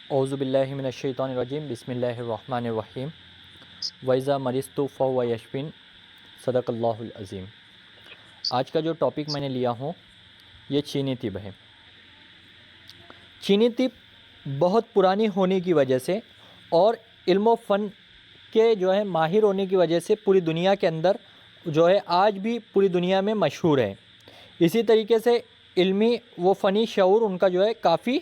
اعوذ باللہ من الشیطان الرجیم بسم اللہ الرحمن الرحیم وَإِذَا مَرِضْتُ فَهُوَ يَشْفِينِ صدق اللہ العظیم۔ آج کا جو ٹاپک میں نے لیا ہوں یہ چینی طب ہے۔ چینی طب بہت پرانی ہونے کی وجہ سے اور علم و فن کے ماہر ہونے کی وجہ سے پوری دنیا کے اندر آج بھی پوری دنیا میں مشہور ہے۔ اسی طریقے سے علمی و فنی شعور ان کا کافی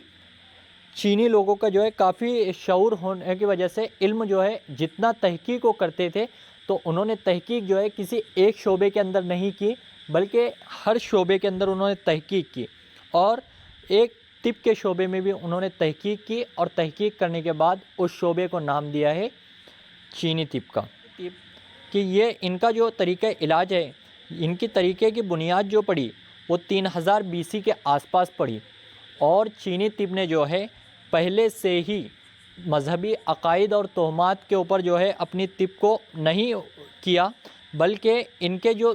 چینی لوگوں کا کافی شعور ہونے کی وجہ سے علم جتنا تحقیق وہ کرتے تھے تو انہوں نے تحقیق کسی ایک شعبے کے اندر نہیں کی بلکہ ہر شعبے کے اندر انہوں نے تحقیق کی، اور ایک طب کے شعبے میں بھی انہوں نے تحقیق کی، اور تحقیق کرنے کے بعد اس شعبے کو نام دیا ہے چینی طب کا، کہ یہ ان کا جو طریقہ علاج ہے، ان کی طریقے کی بنیاد جو پڑی وہ 3000 BC کے آس پاس پڑی، اور چینی طب نے پہلے سے ہی مذہبی عقائد اور توہمات کے اوپر اپنی طب کو نہیں کیا، بلکہ ان کے جو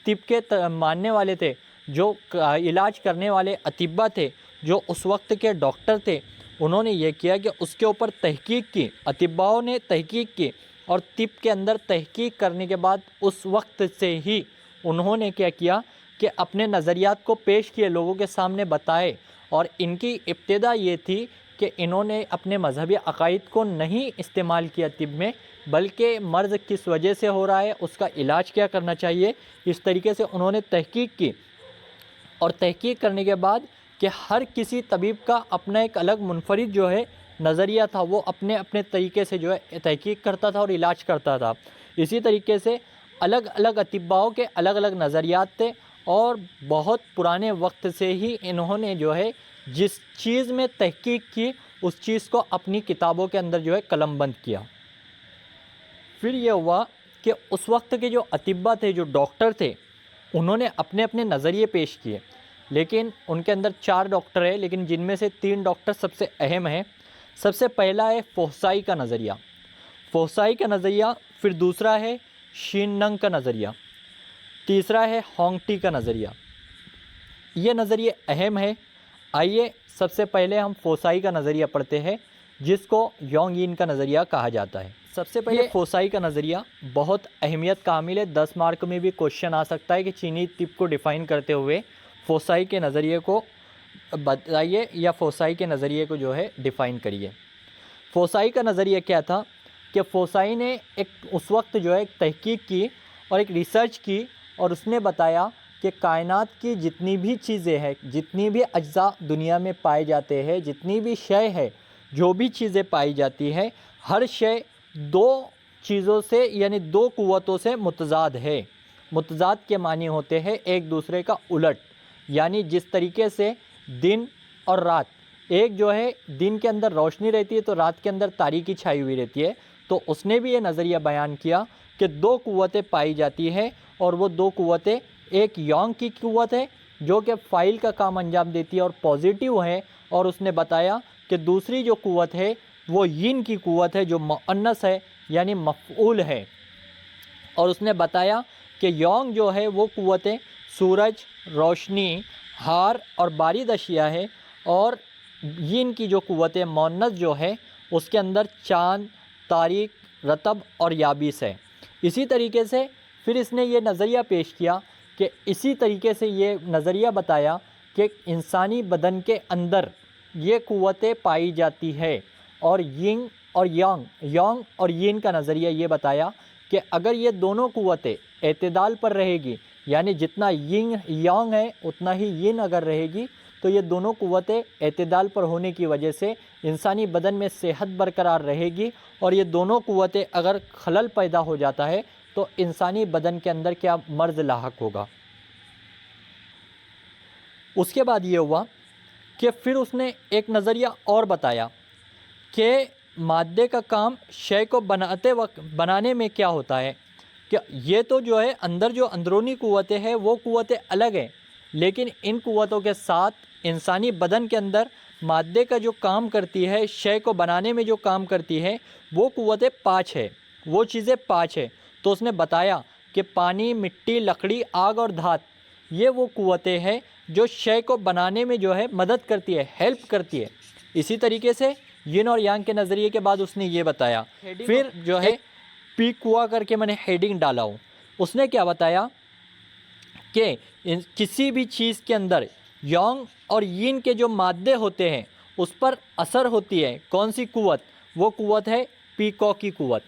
طب کے ماننے والے تھے، جو علاج کرنے والے اطباء تھے، جو اس وقت کے ڈاکٹر تھے، انہوں نے یہ کیا کہ اس کے اوپر تحقیق کی، اطباؤں نے تحقیق کی، اور طب کے اندر تحقیق کرنے کے بعد اس وقت سے ہی انہوں نے کیا کیا کہ اپنے نظریات کو پیش کیے، لوگوں کے سامنے بتائے، اور ان کی ابتدا یہ تھی کہ انہوں نے اپنے مذہبی عقائد کو نہیں استعمال کیا طب میں، بلکہ مرض کس وجہ سے ہو رہا ہے، اس کا علاج کیا کرنا چاہیے، اس طریقے سے انہوں نے تحقیق کی، اور تحقیق کرنے کے بعد کہ ہر کسی طبیب کا اپنا ایک الگ منفرد نظریہ تھا، وہ اپنے اپنے طریقے سے تحقیق کرتا تھا اور علاج کرتا تھا۔ اسی طریقے سے الگ الگ اطباؤں کے الگ الگ نظریات تھے، اور بہت پرانے وقت سے ہی انہوں نے جس چیز میں تحقیق کی اس چیز کو اپنی کتابوں کے اندر قلم بند کیا۔ پھر یہ ہوا کہ اس وقت کے جو اطباء تھے، جو ڈاکٹر تھے، انہوں نے اپنے اپنے نظریے پیش کیے، لیکن ان کے اندر 4 ڈاکٹر ہیں، لیکن جن میں سے 3 ڈاکٹر سب سے اہم ہیں۔ سب سے پہلا ہے فوسائی کا نظریہ، فوسائی کا نظریہ، پھر دوسرا ہے شین ننگ کا نظریہ، تیسرا ہے ہانگ ٹی کا نظریہ۔ یہ نظریے اہم ہے۔ آئیے سب سے پہلے ہم فوسائی کا نظریہ پڑھتے ہیں، جس کو یونگ یین کا نظریہ کہا جاتا ہے۔ سب سے پہلے فوسائی کا نظریہ بہت اہمیت کا حامل ہے، 10 مارک میں بھی کوشچن آ سکتا ہے کہ چینی طب کو ڈیفائن کرتے ہوئے فوسائی کے نظریے کو بتائیے، یا فوسائی کے نظریے کو ڈیفائن کریے۔ فوسائی کا نظریہ کیا تھا کہ فوسائی نے اس وقت ایک تحقیق کی اور ایک ریسرچ کی، اور اس نے بتایا کہ کائنات کی جتنی بھی چیزیں ہیں، جتنی بھی اجزاء دنیا میں پائے جاتے ہیں، جتنی بھی شے ہے، جو بھی چیزیں پائی جاتی ہے، ہر شے 2 چیزوں سے یعنی 2 قوتوں سے متضاد ہے۔ متضاد کے معنی ہوتے ہیں ایک دوسرے کا الٹ، یعنی جس طریقے سے دن اور رات، ایک دن کے اندر روشنی رہتی ہے تو رات کے اندر تاریکی چھائی ہوئی رہتی ہے، تو اس نے بھی یہ نظریہ بیان کیا کہ 2 قوتیں پائی جاتی ہیں، اور وہ 2 قوتیں، ایک یونگ کی قوت ہے جو کہ فائل کا کام انجام دیتی ہے اور پازیٹیو ہے، اور اس نے بتایا کہ دوسری جو قوت ہے وہ ین کی قوت ہے جو مؤنث ہے یعنی مفعول ہے، اور اس نے بتایا کہ یونگ وہ قوتیں سورج، روشنی، ہار اور بارد اشیاء ہے، اور ین کی جو قوتیں مؤنث اس کے اندر چاند، تاریک، رطب اور یابس ہے۔ اسی طریقے سے پھر اس نے یہ نظریہ پیش کیا کہ اسی طریقے سے یہ نظریہ بتایا کہ انسانی بدن کے اندر یہ قوتیں پائی جاتی ہے، اور ینگ اور یونگ اور ین کا نظریہ یہ بتایا کہ اگر یہ دونوں قوتیں اعتدال پر رہے گی، یعنی جتنا یونگ ہے اتنا ہی ین اگر رہے گی، تو یہ دونوں قوتیں اعتدال پر ہونے کی وجہ سے انسانی بدن میں صحت برقرار رہے گی، اور یہ دونوں قوتیں اگر خلل پیدا ہو جاتا ہے تو انسانی بدن کے اندر کیا مرض لاحق ہوگا۔ اس کے بعد یہ ہوا کہ پھر اس نے ایک نظریہ اور بتایا کہ مادے کا کام شے کو بنانے میں کیا ہوتا ہے، کہ یہ تو اندر جو اندرونی قوتیں ہیں وہ قوتیں الگ ہیں، لیکن ان قوتوں کے ساتھ انسانی بدن کے اندر مادے کا جو کام کرتی ہے، شے کو بنانے میں جو کام کرتی ہے، وہ قوتیں 5 ہے، وہ چیزیں 5 ہے۔ تو اس نے بتایا کہ پانی، مٹی، لکڑی، آگ اور دھات، یہ وہ قوتیں ہیں جو شے کو بنانے میں مدد کرتی ہے، ہیلپ کرتی ہے۔ اسی طریقے سے yin اور yang کے نظریے کے بعد اس نے یہ بتایا. پھر جو ہے پیک ہوا کر کے میں نے ہیڈنگ ڈالا ہوں. اس نے کیا بتایا کہ کسی بھی چیز کے اندر یانگ اور ین کے جو مادے ہوتے ہیں اس پر اثر ہوتی ہے کون سی قوت؟ وہ قوت ہے پیکو کی قوت.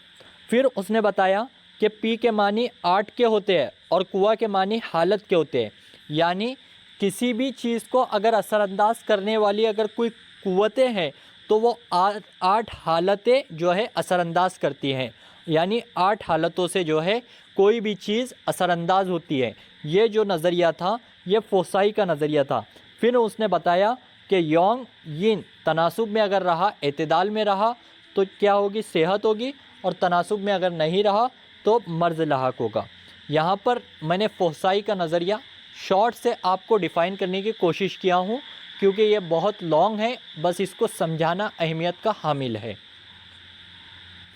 پھر اس نے بتایا کہ پی کے معنی آرٹ کے ہوتے ہیں اور قوا کے معنی حالت کے ہوتے ہیں. یعنی کسی بھی چیز کو اگر اثر انداز کرنے والی اگر کوئی قوتیں ہیں تو وہ 8 حالتیں جو ہے اثر انداز کرتی ہیں. یعنی 8 حالتوں سے جو ہے کوئی بھی چیز اثر انداز ہوتی ہے. یہ جو نظریہ تھا یہ فوسائی کا نظریہ تھا. پھر اس نے بتایا کہ یونگ ین تناسب میں اگر رہا، اعتدال میں رہا تو کیا ہوگی؟ صحت ہوگی، اور تناسب میں اگر نہیں رہا تو مرض لاحق ہوگا. یہاں پر میں نے فوسائی کا نظریہ شارٹ سے آپ کو ڈیفائن کرنے کی کوشش کیا ہوں کیونکہ یہ بہت لانگ ہے، بس اس کو سمجھانا اہمیت کا حامل ہے.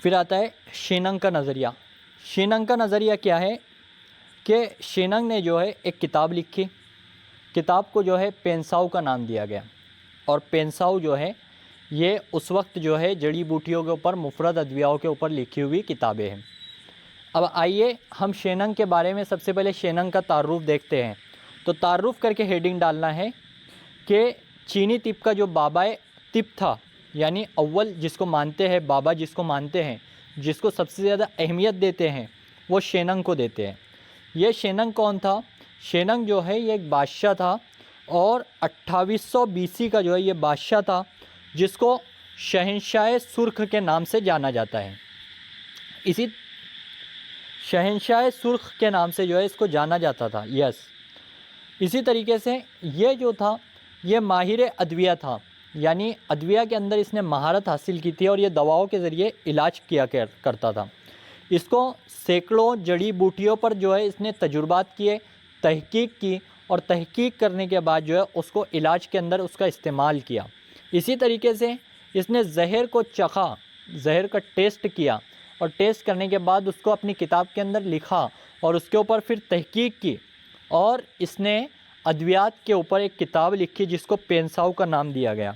پھر آتا ہے شیننگ کا نظریہ. شیننگ کا نظریہ کیا ہے کہ شیننگ نے جو ہے ایک کتاب لکھی. کتاب کو جو ہے پینساؤ کا نام دیا گیا، اور پینساؤ جو ہے یہ اس وقت جو ہے جڑی بوٹیوں کے اوپر، مفرد ادویاؤں کے اوپر لکھی ہوئی کتابیں ہیں. اب آئیے ہم شیننگ کے بارے میں سب سے پہلے شیننگ کا تعارف دیکھتے ہیں. تو تعارف کر کے ہیڈنگ ڈالنا ہے کہ چینی طب کا جو بابائے طب تھا، یعنی اول جس کو مانتے ہیں بابا، جس کو مانتے ہیں، جس کو سب سے زیادہ اہمیت دیتے ہیں، وہ شیننگ کو دیتے ہیں. یہ شیننگ کون تھا؟ شیننگ جو ہے یہ ایک بادشاہ تھا، اور 2800 BC کا جو ہے یہ بادشاہ تھا جس کو شہنشاہ سرخ کے نام سے جانا جاتا ہے. اسی شہنشاہ سرخ کے نام سے جو ہے اس کو جانا جاتا تھا. اسی طریقے سے یہ جو تھا یہ ماہر ادویہ تھا، یعنی ادویہ کے اندر اس نے مہارت حاصل کی تھی اور یہ دواؤں کے ذریعے علاج کیا کرتا تھا. اس کو سینکڑوں جڑی بوٹیوں پر جو ہے اس نے تجربات کیے، تحقیق کی، اور تحقیق کرنے کے بعد جو ہے اس کو علاج کے اندر اس کا استعمال کیا. اسی طریقے سے اس نے زہر کو چکھا، زہر کا ٹیسٹ کیا، اور ٹیسٹ کرنے کے بعد اس کو اپنی کتاب کے اندر لکھا، اور اس کے اوپر پھر تحقیق کی، اور اس نے ادویات کے اوپر ایک کتاب لکھی جس کو پینساؤ کا نام دیا گیا.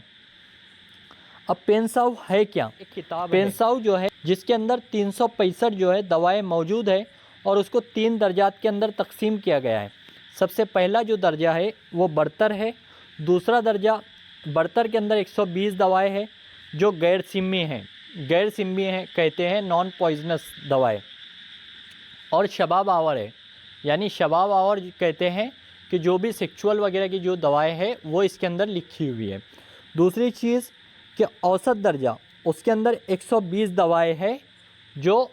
اب پینساؤ ہے کیا؟ ایک کتاب پینساؤ جو ہے جس کے اندر 365 جو ہے دوائیں موجود ہے، اور اس کو 3 درجات کے اندر تقسیم کیا گیا ہے. سب سے پہلا جو درجہ ہے وہ برتر ہے. دوسرا درجہ برتر کے اندر 120 دوائیں ہیں جو غیر سمی ہیں. غیر سمی ہیں کہتے ہیں نان پوائزنس دوائیں. اور شباب آور ہے، یعنی شباب آور کہتے ہیں کہ جو بھی سیکچول وغیرہ کی جو دوائیں ہیں وہ اس کے اندر لکھی ہوئی ہے. دوسری چیز کہ اوسط درجہ، اس کے اندر 120 دوائیں ہیں جو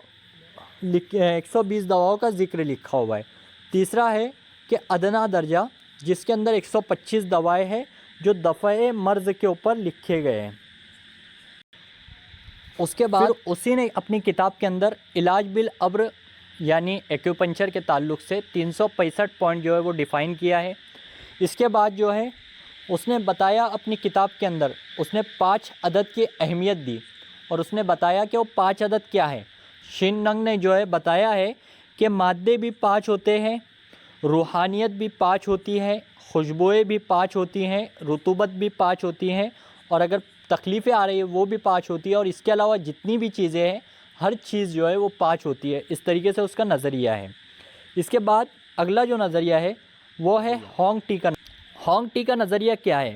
120 دواؤں کا ذکر لکھا ہوا ہے. تیسرا ہے کہ ادنا درجہ جس کے اندر 125 دوائیں ہیں جو دفع مرض کے اوپر لکھے گئے ہیں. اس کے بعد اسی نے اپنی کتاب کے اندر علاج بالابر یعنی ایکوپنچر کے تعلق سے 365 پوائنٹ جو ہے وہ ڈیفائن کیا ہے. اس کے بعد جو ہے اس نے بتایا اپنی کتاب کے اندر، اس نے 5 عدد کی اہمیت دی، اور اس نے بتایا کہ وہ 5 عدد کیا ہے. شیننگ نے جو ہے بتایا ہے کہ مادے بھی 5 ہوتے ہیں، روحانیت بھی 5 ہوتی ہے، خوشبوئیں بھی 5 ہوتی ہیں، رطوبت بھی 5 ہوتی ہیں، اور اگر تکلیفیں آ رہی ہیں وہ بھی 5 ہوتی ہے، اور اس کے علاوہ جتنی بھی چیزیں ہیں ہر چیز جو ہے وہ 5 ہوتی ہے. اس طریقے سے اس کا نظریہ ہے. اس کے بعد اگلا جو نظریہ ہے وہ ہے ہانگ ٹی کا. ہانگ ٹی کا نظریہ کیا ہے؟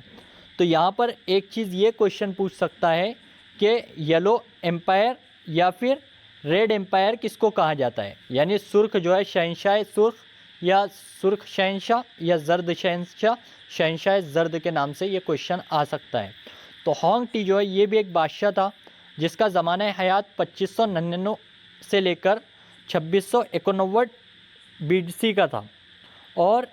تو یہاں پر ایک چیز یہ کوشچن پوچھ سکتا ہے کہ یلو ایمپائر یا پھر ریڈ ایمپائر کس کو کہا جاتا ہے؟ یعنی سرخ جو ہے شہنشاہ سرخ، یا سرخ شہنشاہ، یا زرد شہنشاہ، شہنشاہ زرد کے نام سے یہ کوشچن آ سکتا ہے. تو ہانگ ٹی جو ہے یہ بھی ایک بادشاہ تھا جس کا زمانہ حیات 2599 سے لے کر 2691 BC کا تھا. اور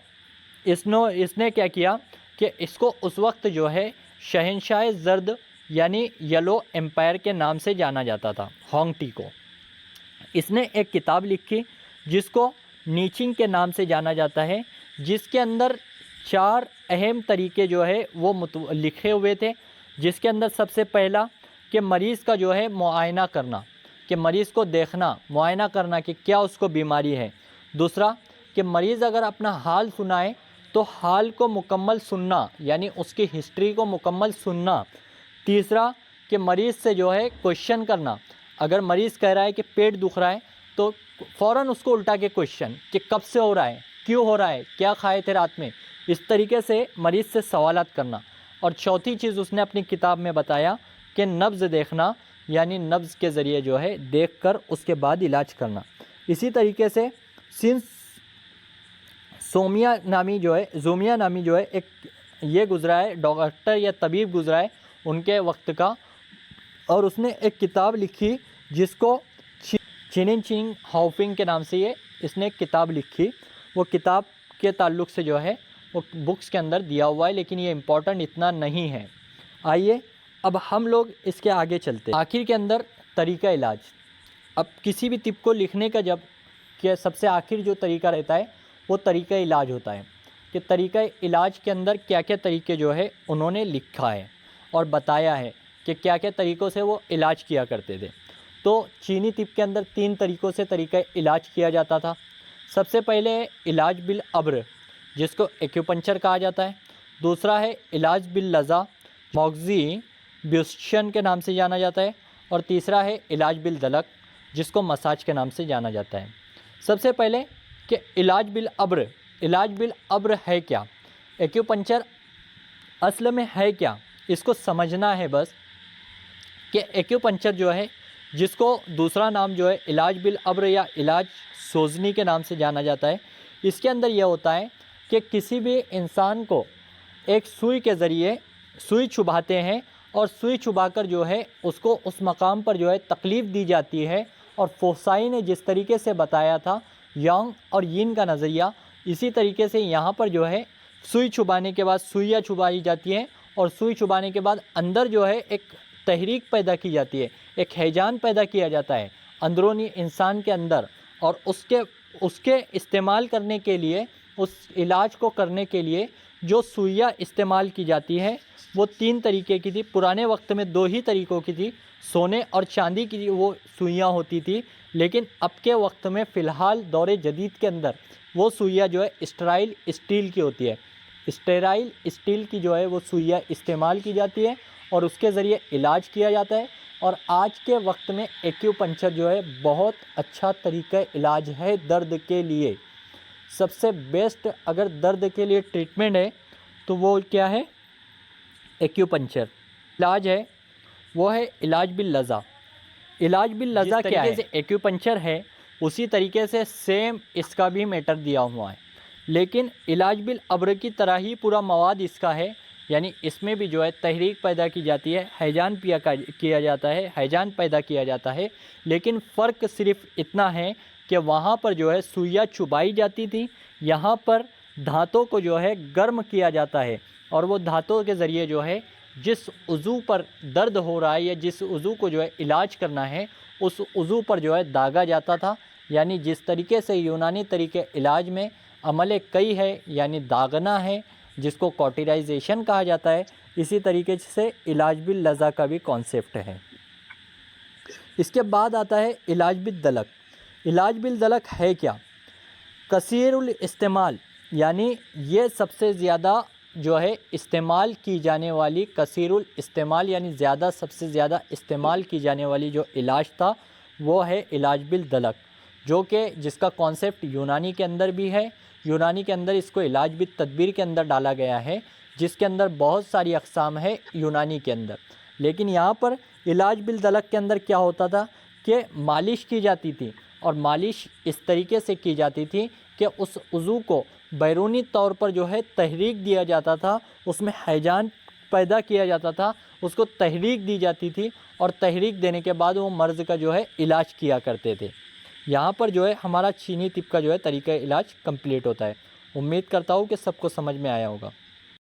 اس نے کیا کیا کہ اس کو اس وقت جو ہے شہنشاہ زرد یعنی یلو ایمپائر کے نام سے جانا جاتا تھا. ہانگ ٹی کو اس نے ایک کتاب لکھی جس کو نیچنگ کے نام سے جانا جاتا ہے، جس کے اندر 4 اہم طریقے جو ہے وہ لکھے ہوئے تھے. جس کے اندر سب سے پہلا کہ مریض کا جو ہے معائنہ کرنا، کہ مریض کو دیکھنا، معائنہ کرنا کہ کیا اس کو بیماری ہے. دوسرا کہ مریض اگر اپنا حال سنائے تو حال کو مکمل سننا، یعنی اس کی ہسٹری کو مکمل سننا. تیسرا کہ مریض سے جو ہے کوشچن کرنا. اگر مریض کہہ رہا ہے کہ پیٹ دکھ رہا ہے تو فوراً اس کو الٹا کے کوشچن کہ کب سے ہو رہا ہے, کیوں ہو رہا ہے, کیا کھائے تھے رات میں, اس طریقے سے مریض سے سوالات کرنا. اور چوتھی چیز اس نے اپنی کتاب میں بتایا کہ نبض دیکھنا, یعنی نبض کے ذریعے جو ہے دیکھ کر اس کے بعد علاج کرنا. اسی طریقے سے زومیا نامی جو ہے ایک یہ گزرا ہے, ڈاکٹر یا طبیب گزرا ہے ان کے وقت کا, اور اس نے ایک کتاب لکھی جس کو چینگ ہاؤفنگ کے نام سے اس نے ایک کتاب لکھی. وہ کتاب کے تعلق سے جو ہے وہ بکس کے اندر دیا ہوا ہے, لیکن یہ امپورٹنٹ اتنا نہیں ہے. آئیے اب ہم لوگ اس کے آگے چلتے ہیں. آخر کے اندر طریقہ علاج. اب کسی بھی طب کو لکھنے کا جب کہ سب سے آخر جو طریقہ رہتا ہے وہ طریقہ علاج ہوتا ہے, کہ طریقہ علاج کے اندر کیا کیا طریقے جو ہے انہوں نے لکھا ہے اور بتایا ہے کہ کیا کیا طریقوں سے وہ علاج کیا کرتے تھے. تو چینی طب کے اندر 3 طریقوں سے طریقہ علاج کیا جاتا تھا. سب سے پہلے علاج بالابر جس کو ایکیوپنچر کہا جاتا ہے. دوسرا ہے علاج باللذا موکزی بیوسشن کے نام سے جانا جاتا ہے. اور تیسرا ہے علاج بالدلک جس کو مساج کے نام سے جانا جاتا ہے. سب سے پہلے کہ علاج بالابر. علاج بالابر ہے کیا, ایکیوپنچر اصل میں ہے کیا, اس کو سمجھنا ہے بس. کہ ایکیوپنچر جو ہے جس کو دوسرا نام جو ہے علاج بالابر یا علاج سوزنی کے نام سے جانا جاتا ہے, اس کے اندر یہ ہوتا ہے کہ کسی بھی انسان کو ایک سوئی کے ذریعے سوئی چبھاتے ہیں, اور سوئی چبھا کر جو ہے اس کو اس مقام پر جو ہے تکلیف دی جاتی ہے. اور فوسائی نے جس طریقے سے بتایا تھا یانگ اور یین کا نظریہ, اسی طریقے سے یہاں پر جو ہے سوئی چبھانے کے بعد سوئیاں چبھائی جاتی ہیں, اور سوئی چبھانے کے بعد اندر جو ہے ایک تحریک پیدا کی جاتی ہے, ایک ہیجان پیدا کیا جاتا ہے اندرونی انسان کے اندر. اور اس کے استعمال کرنے کے لیے, اس علاج کو کرنے کے لیے جو سوئیاں استعمال کی جاتی ہے وہ 3 طریقے کی تھی. پرانے وقت میں 2 ہی طریقوں کی تھی, سونے اور چاندی کی وہ سوئیاں ہوتی تھی. لیکن اب کے وقت میں فی الحال دور جدید کے اندر وہ سوئیاں جو ہے اسٹرائل اسٹیل کی ہوتی ہے. اسٹیرائل اسٹیل کی جو ہے وہ سوئیاں استعمال کی جاتی ہے اور اس کے ذریعے علاج کیا جاتا ہے. اور آج کے وقت میں ایکیوپنچر جو ہے بہت اچھا طریقہ علاج ہے درد کے لیے. سب سے بیسٹ اگر درد کے لیے ٹریٹمنٹ ہے تو وہ کیا ہے, ایکیوپنچر. علاج ہے وہ ہے علاج باللذا. علاج باللذا کیا ہے, ایکیوپنچر ہے اسی طریقے سے سیم اس کا بھی میٹر دیا ہوا ہے, لیکن علاج بالابر کی طرح ہی پورا مواد اس کا ہے. یعنی اس میں بھی جو ہے تحریک پیدا کی جاتی ہے, ہیجان کیا جاتا ہے, ہیجان پیدا کیا جاتا ہے. لیکن فرق صرف اتنا ہے کہ وہاں پر جو ہے سوئیاں چبھائی جاتی تھی, یہاں پر دھاتوں کو جو ہے گرم کیا جاتا ہے, اور وہ دھاتوں کے ذریعے جو ہے جس عضو پر درد ہو رہا ہے یا جس عضو کو جو ہے علاج کرنا ہے اس عضو پر جو ہے داغا جاتا تھا. یعنی جس طریقے سے یونانی طریقے علاج میں عمل کئی ہے, یعنی داغنا ہے جس کو کوٹیرائزیشن کہا جاتا ہے, اسی طریقے سے علاج باللذا کا بھی کانسیپٹ ہے. اس کے بعد آتا ہے علاج بالدلک. علاج بالدلک ہے کیا, کثیر الاستعمال, یعنی یہ سب سے زیادہ جو ہے استعمال کی جانے والی, کثیر الاستعمال یعنی سب سے زیادہ استعمال کی جانے والی جو علاج تھا وہ ہے علاج بالدلک, جو کہ جس کا کانسیپٹ یونانی کے اندر بھی ہے. یونانی کے اندر اس کو علاج بالتدبیر کے اندر ڈالا گیا ہے, جس کے اندر بہت ساری اقسام ہے یونانی کے اندر. لیکن یہاں پر علاج بالدلک کے اندر کیا ہوتا تھا کہ مالش کی جاتی تھی, اور مالش اس طریقے سے کی جاتی تھی کہ اس عضو کو بیرونی طور پر جو ہے تحریک دیا جاتا تھا, اس میں ہیجان پیدا کیا جاتا تھا, اس کو تحریک دی جاتی تھی, اور تحریک دینے کے بعد وہ مرض کا جو ہے علاج کیا کرتے تھے. یہاں پر جو ہے ہمارا چینی طب کا جو ہے طریقہ علاج کمپلیٹ ہوتا ہے. امید کرتا ہوں کہ سب کو سمجھ میں آیا ہوگا.